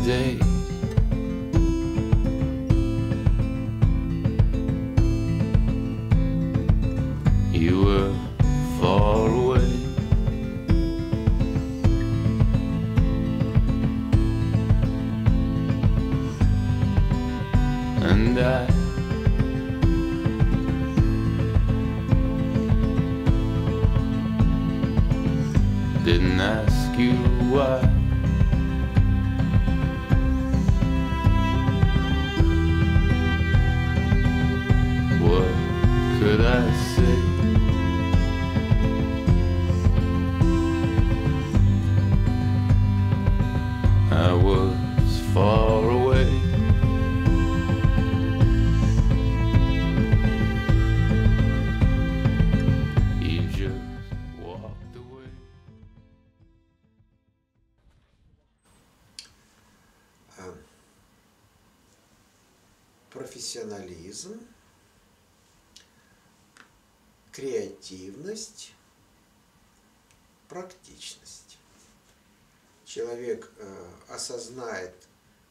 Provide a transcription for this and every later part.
day. You were far away, and I didn't ask you why. What could I say? I was far away. You just walked away. Профессионализм, креативность, практичность. Человек осознает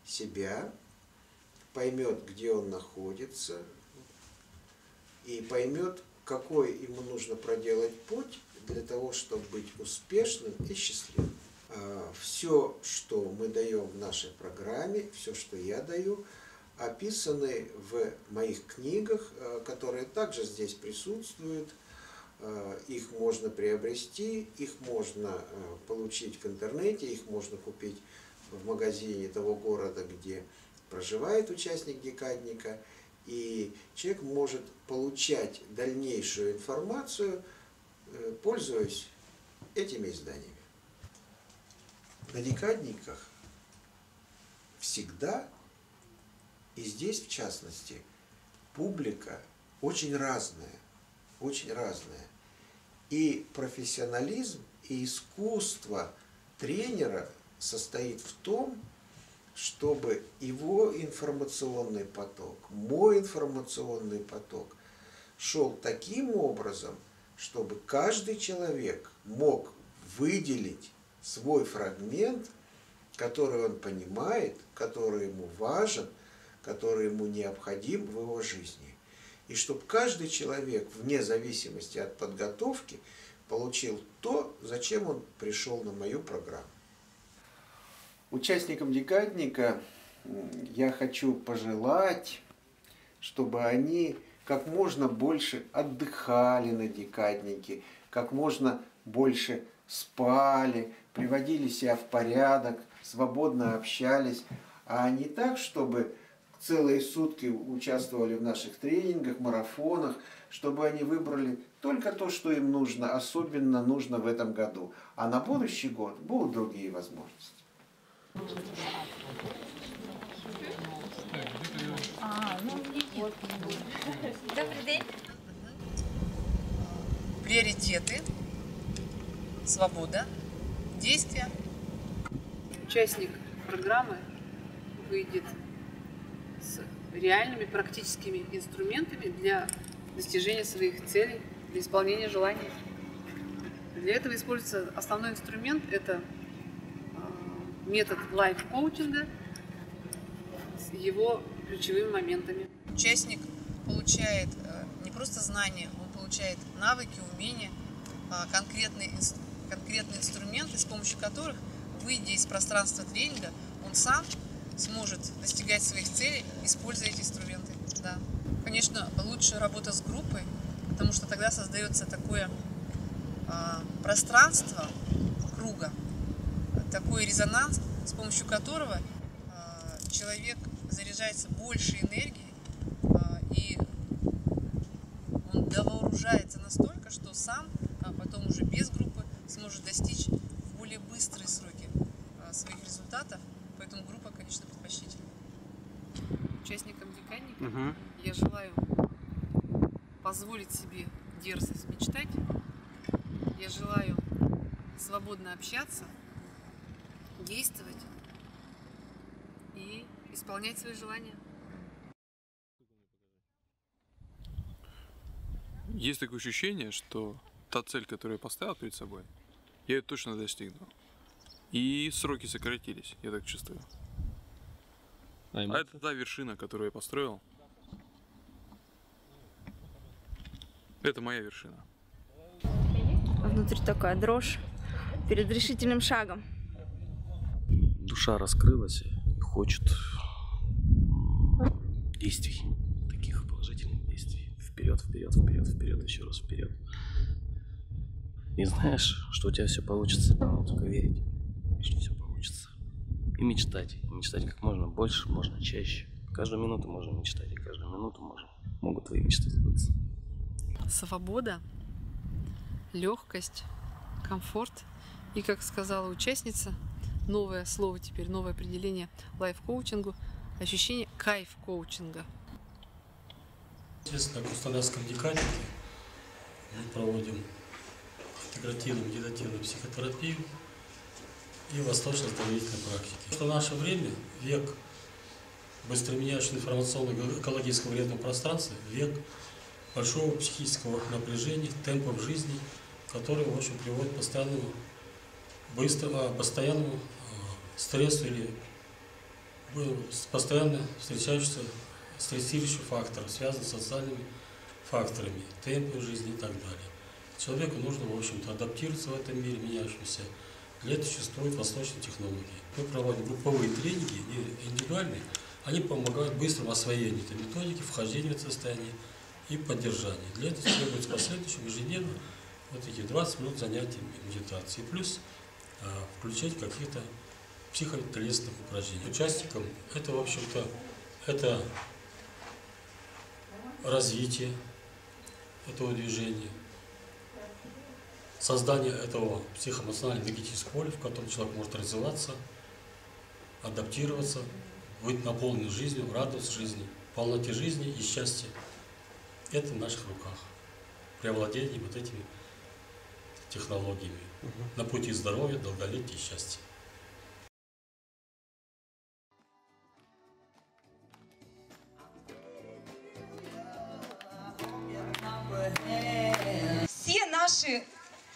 себя, поймет, где он находится, и поймет, какой ему нужно проделать путь для того, чтобы быть успешным и счастливым. Все, что мы даем в нашей программе, все, что я даю, описаны в моих книгах, которые также здесь присутствуют. Их можно приобрести, их можно получить в интернете, их можно купить в магазине того города, где проживает участник декадника. И человек может получать дальнейшую информацию, пользуясь этими изданиями. На декадниках всегда, и здесь в частности, публика очень разная, очень разная. И профессионализм, и искусство тренера состоит в том, чтобы его информационный поток, мой информационный поток шел таким образом, чтобы каждый человек мог выделить свой фрагмент, который он понимает, который ему важен, который ему необходим в его жизни. И чтобы каждый человек, вне зависимости от подготовки, получил то, зачем он пришел на мою программу. Участникам декадника я хочу пожелать, чтобы они как можно больше отдыхали на декаднике, как можно больше спали, приводили себя в порядок, свободно общались, а не так, чтобы целые сутки участвовали в наших тренингах, марафонах, чтобы они выбрали только то, что им нужно, особенно нужно в этом году. А на будущий год будут другие возможности. Добрый день. Приоритеты, свобода, действия. Участник программы выйдет с реальными практическими инструментами для достижения своих целей, для исполнения желаний. Для этого используется основной инструмент – это метод лайф-коучинга с его ключевыми моментами. Участник получает не просто знания, он получает навыки, умения, конкретные инструменты, с помощью которых, выйдя из пространства тренинга, он сам сможет достигать своих целей, используя эти инструменты. Да. Конечно, лучше работа с группой, потому что тогда создается такое пространство круга, такой резонанс, с помощью которого человек заряжается больше энергии, и он довооружается настолько, что сам, потом уже без группы, сможет достичь в более быстрые сроки своих результатов. Поэтому группа, конечно, предпочтительна. Участникам декадника я желаю позволить себе дерзость мечтать. Я желаю свободно общаться, действовать и исполнять свои желания. Есть такое ощущение, что та цель, которую я поставил перед собой, я ее точно достигну. И сроки сократились, я так чувствую. А это та вершина, которую я построил. Это моя вершина. Внутри такая дрожь перед решительным шагом. Душа раскрылась и хочет действий, таких положительных действий. Вперед, вперед, вперед, вперед, еще раз вперед. И знаешь, что у тебя все получится. Только верить, что все получится. И мечтать. И мечтать как можно больше, можно чаще. Каждую минуту можно мечтать, и каждую минуту могут твои мечты сбыться. Свобода, легкость, комфорт и, как сказала участница, новое слово теперь, новое определение лайф-коучингу, ощущение кайф-коучинга. Естественно, в Кустанайском деканике мы проводим интегративную медитативную психотерапию и восточно-оздоровительной практики. В наше время, век быстро меняющего информационно-экологического вредного пространства, век большого психического напряжения, темпов жизни, который, в общем, приводит к постоянному стрессу или постоянно встречающимся стрессирующим фактором, связанным с социальными факторами, темпом жизни и так далее. Человеку нужно, в общем-то, адаптироваться в этом мире меняющемся. Для этого существуют восточные технологии. Мы проводим групповые тренинги, не индивидуальные, они помогают быстрому освоению этой методики, вхождению в это состояние и поддержанию. Для этого требуется последующим ежедневно вот эти 20 минут занятий медитацией, плюс включать какие-то психотелесных упражнений. Участникам это, в общем-то, это развитие этого движения, создание этого психоэмоционально-энергетического поля, в котором человек может развиваться, адаптироваться, быть наполненным жизнью, радоваться жизни, полноте жизни и счастья. Это в наших руках. При овладении вот этими технологиями на пути здоровья, долголетия и счастья. Все наши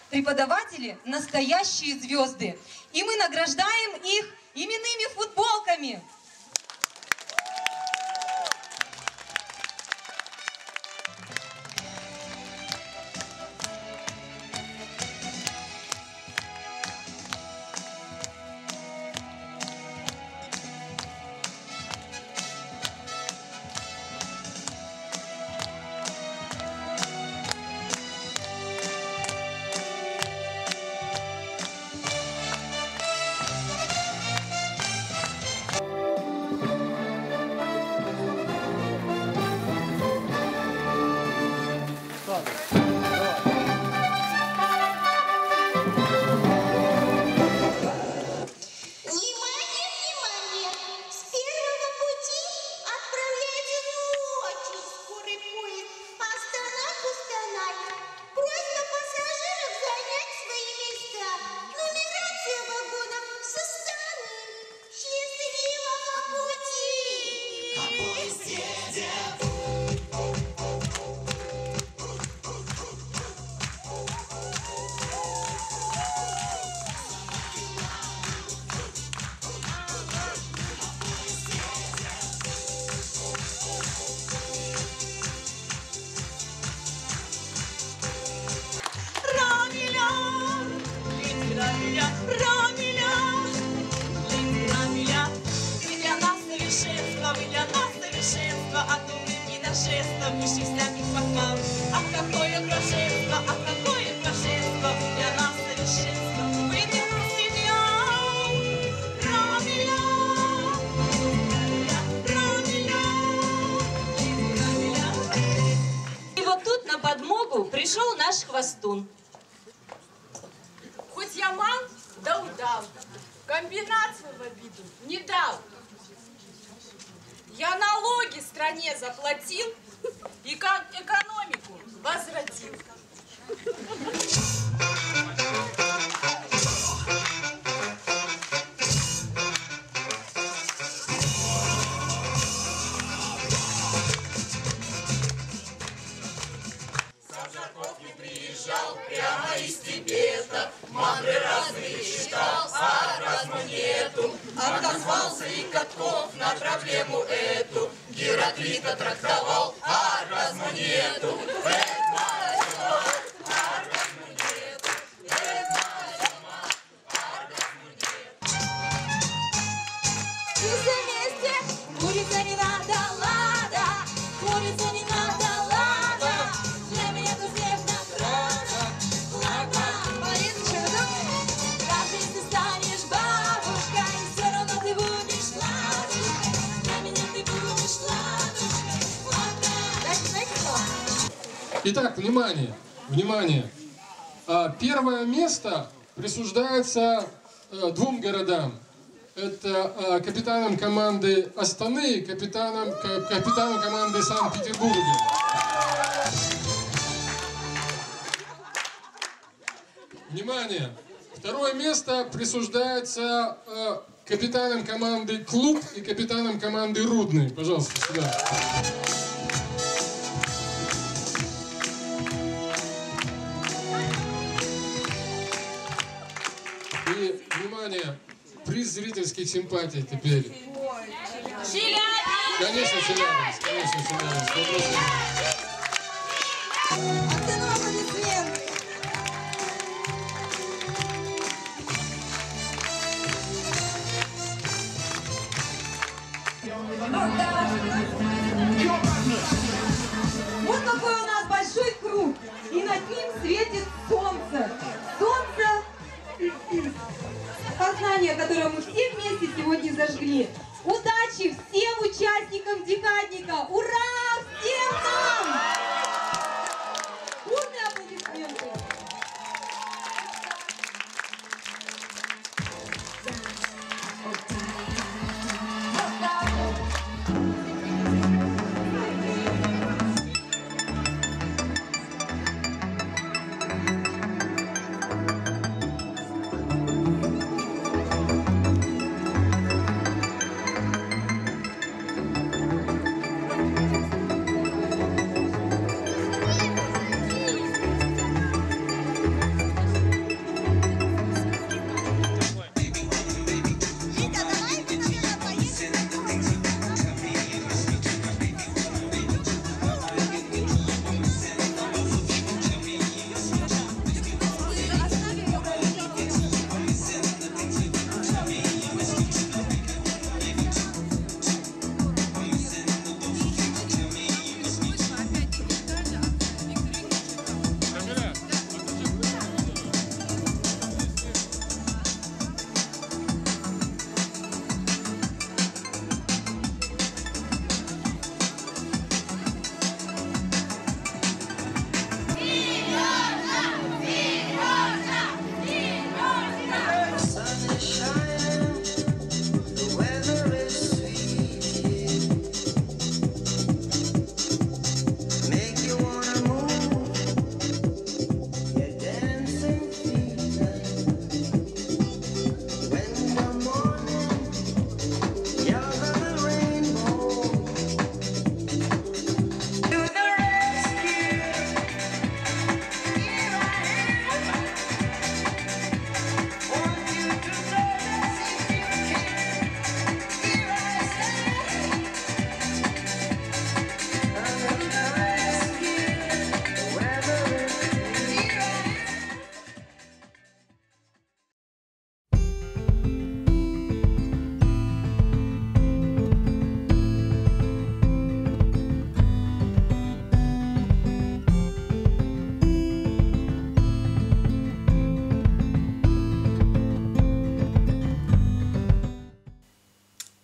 преподаватели – настоящие звезды, и мы награждаем их именными футболками. Пришел наш хвостун. Хоть я мал, да удал, комбинацию в обиду не дал. Я налоги стране заплатил и экономику возвратил. Прямо из Тибета, мантры разные читал, а разума нету. Отозвался Солнца и катков на проблему эту Гераклита трактовал, а оргазма нету. И все вместе. Курица не надо, лада. Курица не надо, лада. Для меня ты снег награда. Ладно, Мариночка, ну даже если станешь бабушкой, все равно ты будешь ладушкой. Для меня ты будешь ладушкой. Ладно. Дайте слово. Итак, внимание, внимание. Первое место присуждается двум городам. Это капитаном команды Астаны и капитаном команды Санкт-Петербурга. Внимание! Второе место присуждается капитаном команды Клуб и капитаном команды Рудный. Пожалуйста, сюда. И, внимание, приз зрительских симпатий теперь. Челябинск! Конечно, Челябинск. Конечно, Челябинск. Вопросов нет. Вот такой у нас большой круг, и над ним светит солнце. Солнце сознания, которое мы все вместе сегодня зажгли. Удачи всем участникам декадника! Ура! Всем нам! Бурные аплодисменты!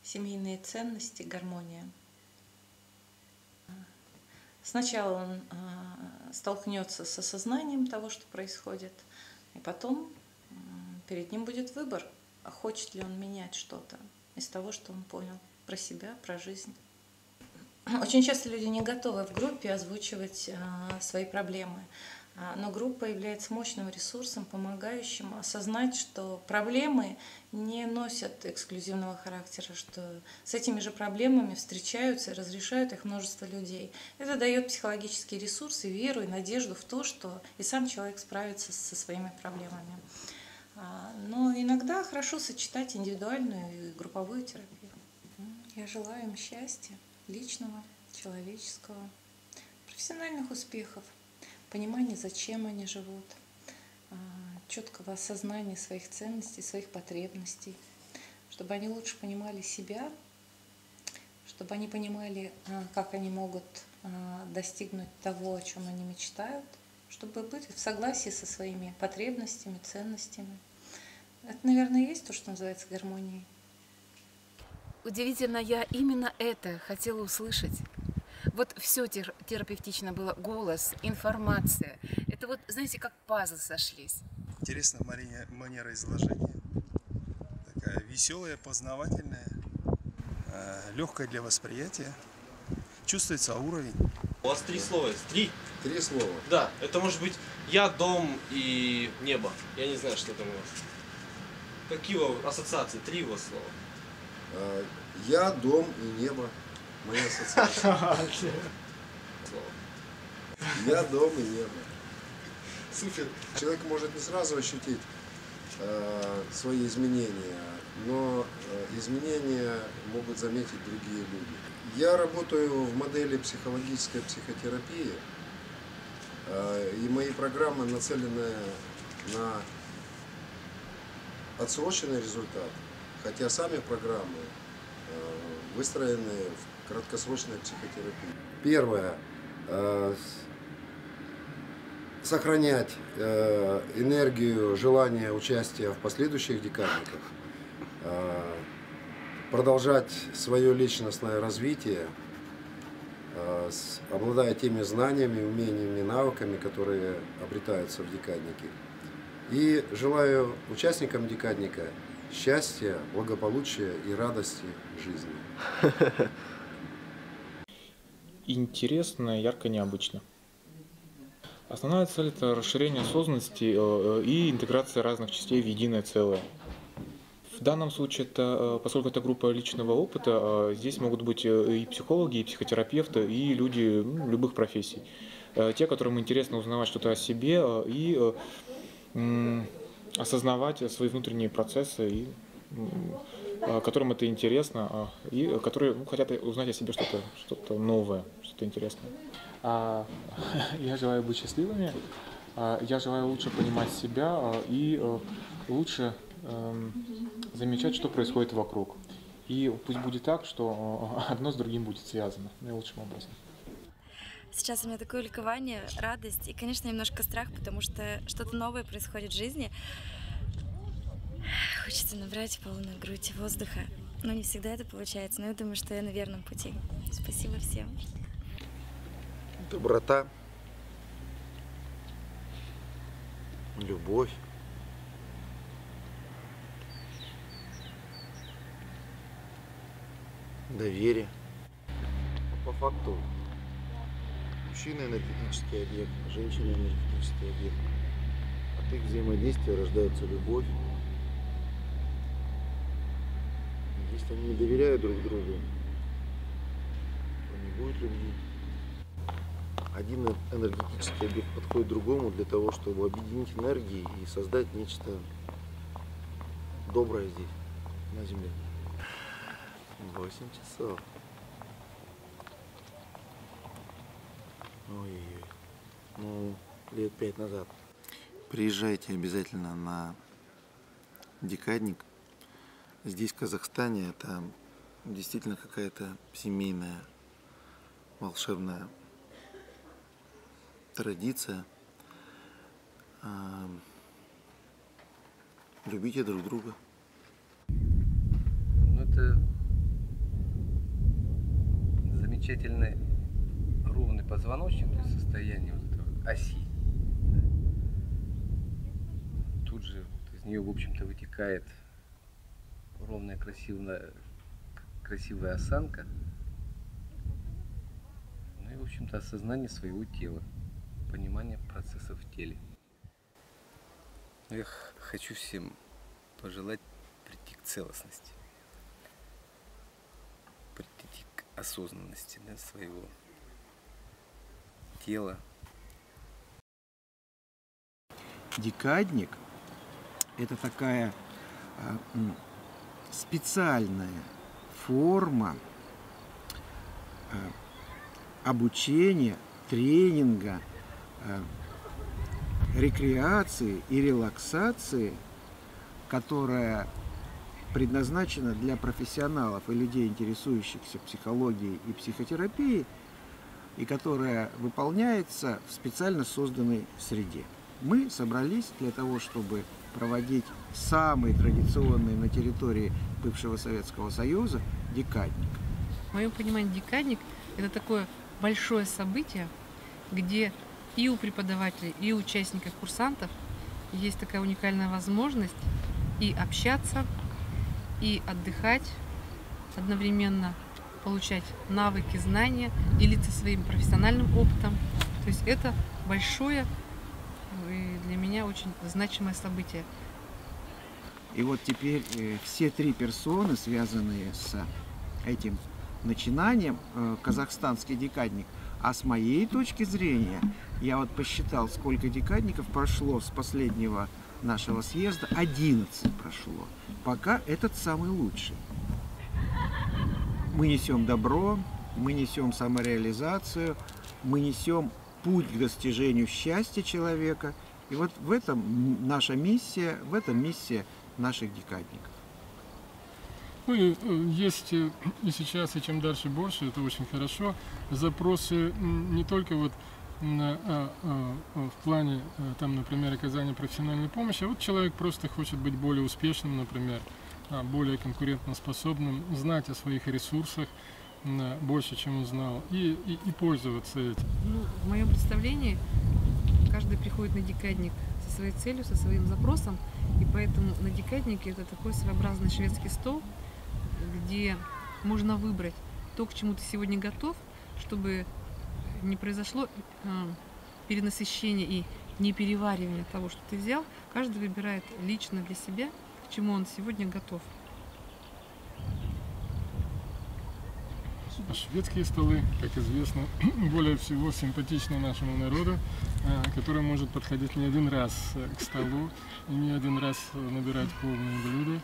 Семейные ценности, гармония. Сначала он столкнется с осознанием того, что происходит, и потом перед ним будет выбор, хочет ли он менять что-то из того, что он понял про себя, про жизнь. Очень часто люди не готовы в группе озвучивать свои проблемы. Но группа является мощным ресурсом, помогающим осознать, что проблемы не носят эксклюзивного характера, что с этими же проблемами встречаются и разрешают их множество людей. Это дает психологический ресурс и веру, и надежду в то, что и сам человек справится со своими проблемами. Но иногда иногда хорошо сочетать индивидуальную и групповую терапию. Я желаю им счастья, личного, человеческого, профессиональных успехов, понимания, зачем они живут, четкого осознания своих ценностей, своих потребностей, чтобы они лучше понимали себя, чтобы они понимали, как они могут достигнуть того, о чем они мечтают, чтобы быть в согласии со своими потребностями, ценностями. Это, наверное, и есть то, что называется гармонией. Удивительно, я именно это хотела услышать. Вот все терапевтично было. Голос, информация. Это вот, знаете, как пазлы сошлись. Интересная манера изложения. Такая веселая, познавательная, легкая для восприятия. Чувствуется уровень. У вас 3 слова есть? 3? 3 слова. Да, это может быть я, дом и небо. Я не знаю, что там у вас. Какие у вас ассоциации? 3 у вас слова. Я, дом и небо. Моя ассоциация. Я, дом и небо. Супер. Человек может не сразу ощутить свои изменения, но изменения могут заметить другие люди. Я работаю в модели психологической психотерапии, и мои программы нацелены на отсроченный результат, хотя сами программы выстроены в краткосрочной психотерапии. Первое. Сохранять энергию, желание участия в последующих декадниках, продолжать свое личностное развитие, обладая теми знаниями, умениями, навыками, которые обретаются в декаднике. И желаю участникам декадника счастья, благополучия и радости жизни. Интересно, ярко, необычно. Основная цель – это расширение осознанности и интеграция разных частей в единое целое. В данном случае, поскольку это группа личного опыта, здесь могут быть и психологи, и психотерапевты, и люди любых профессий. Те, которым интересно узнавать что-то о себе и осознавать свои внутренние процессы, и которым это интересно, и которые хотят узнать о себе что-то новое, что-то интересное. Я желаю быть счастливыми, я желаю лучше понимать себя и лучше замечать, что происходит вокруг. И пусть будет так, что одно с другим будет связано наилучшим образом. Сейчас у меня такое ликование, радость и, конечно, немножко страх, потому что что-то новое происходит в жизни. Хочется набрать полную грудь воздуха. Но не всегда это получается, но я думаю, что я на верном пути. Спасибо всем. Доброта, любовь, доверие. По факту мужчина энергетический объект, женщина энергетический объект. От их взаимодействия рождается любовь. Если они не доверяют друг другу, то не будет любви. Один энергетический объект подходит другому для того, чтобы объединить энергии и создать нечто доброе здесь, на Земле. 8 часов. Ой-ой-ой. Ну, лет 5 назад. Приезжайте обязательно на декадник. Здесь, в Казахстане, это действительно какая-то семейная, волшебная традиция. Любите друг друга. Ну, это замечательный ровный позвоночник, то есть состояние вот этого оси. Тут же из нее, в общем-то, вытекает ровная красивая осанка. Ну и, в общем-то, осознание своего тела, понимание процессов в теле. Я хочу всем пожелать прийти к целостности, прийти к осознанности, да, своего тела. Декадник – это такая специальная форма обучения, тренинга, рекреации и релаксации, которая предназначена для профессионалов и людей, интересующихся психологией и психотерапией, и которая выполняется в специально созданной среде. Мы собрались для того, чтобы проводить самый традиционный на территории бывшего Советского Союза декадник. В моем понимании декадник – это такое большое событие, где и у преподавателей, и у участников, курсантов есть такая уникальная возможность и общаться, и отдыхать одновременно, получать навыки, знания, делиться своим профессиональным опытом. То есть это большое и для меня очень значимое событие. И вот теперь все три персоны, связанные с этим начинанием, казахстанский декадник. А с моей точки зрения, я вот посчитал, сколько декадников прошло с последнего нашего съезда, 11 прошло. Пока этот самый лучший. Мы несем добро, мы несем самореализацию, мы несем путь к достижению счастья человека. И вот в этом наша миссия, в этом миссия наших декадников. Ну и есть и сейчас, и чем дальше больше, это очень хорошо. Запросы не только вот в плане, там, например, оказания профессиональной помощи, а вот человек просто хочет быть более успешным, например, более конкурентоспособным, знать о своих ресурсах больше, чем он знал, и пользоваться этим. Ну, в моем представлении каждый приходит на декадник со своей целью, со своим запросом, и поэтому на декаднике это такой своеобразный шведский стол, где можно выбрать то, к чему ты сегодня готов, чтобы не произошло перенасыщение и непереваривание того, что ты взял. Каждый выбирает лично для себя, к чему он сегодня готов. Шведские столы, как известно, более всего симпатичны нашему народу, который может подходить не один раз к столу и не один раз набирать полные блюда,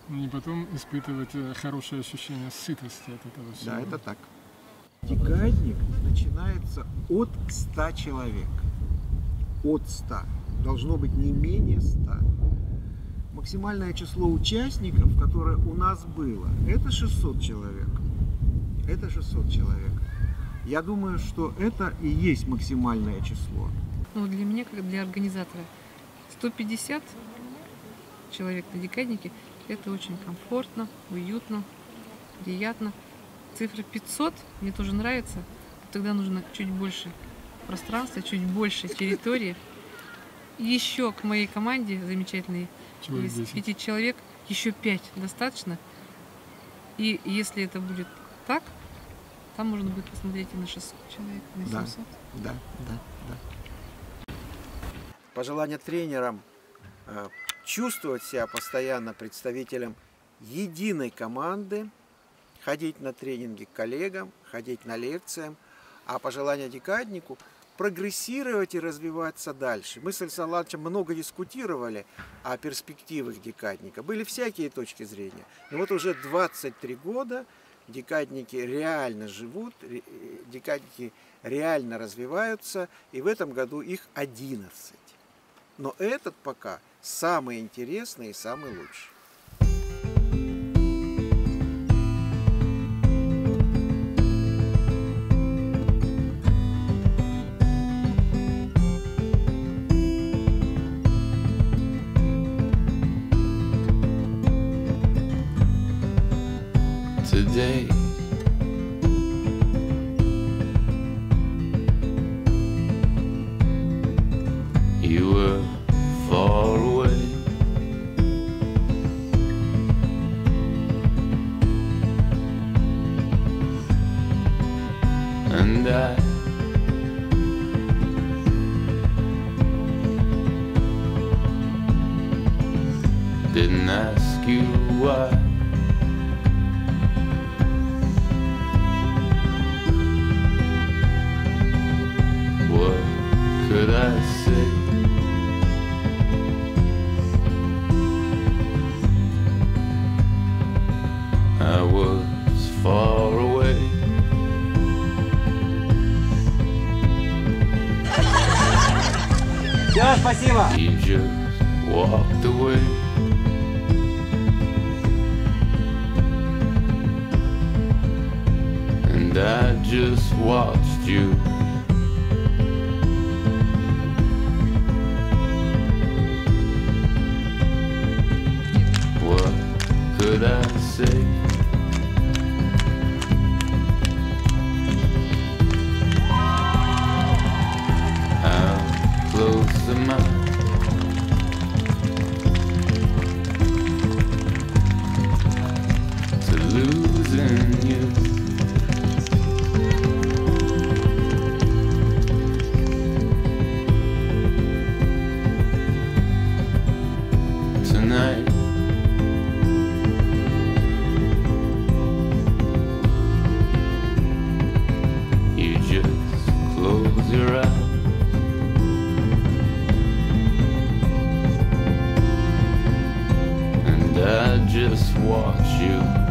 и потом испытывать хорошее ощущение сытости от этого всего. Да, это так. Декадник начинается от 100 человек. От 100. Должно быть не менее 100. Максимальное число участников, которое у нас было, это 600 человек. Это 600 человек. Я думаю, что это и есть максимальное число. Ну, для меня, как для организатора, 150 человек на декаднике – это очень комфортно, уютно, приятно. Цифра 500 мне тоже нравится. Тогда нужно чуть больше пространства, чуть больше территории. Еще к моей команде замечательной, из 5 человек, еще 5 достаточно. И если это будет так, там можно будет посмотреть и на 600 человек, и на 700. Да. Пожелание тренерам чувствовать себя постоянно представителем единой команды, ходить на тренинги к коллегам, ходить на лекциям, а пожелание декаднику прогрессировать и развиваться дальше. Мы с Александром Ивановичем много дискутировали о перспективах декадника. Были всякие точки зрения. Но вот уже 23 года декадники реально живут, декадники реально развиваются, и в этом году их 11. Но этот пока самый интересный и самый лучший. Today you were far away, and I didn't ask you why. What could I say? спасибо. You just walked away. And I just watched you. What could I say? How close am I to losing you? Tonight you just close your eyes and I just watch you.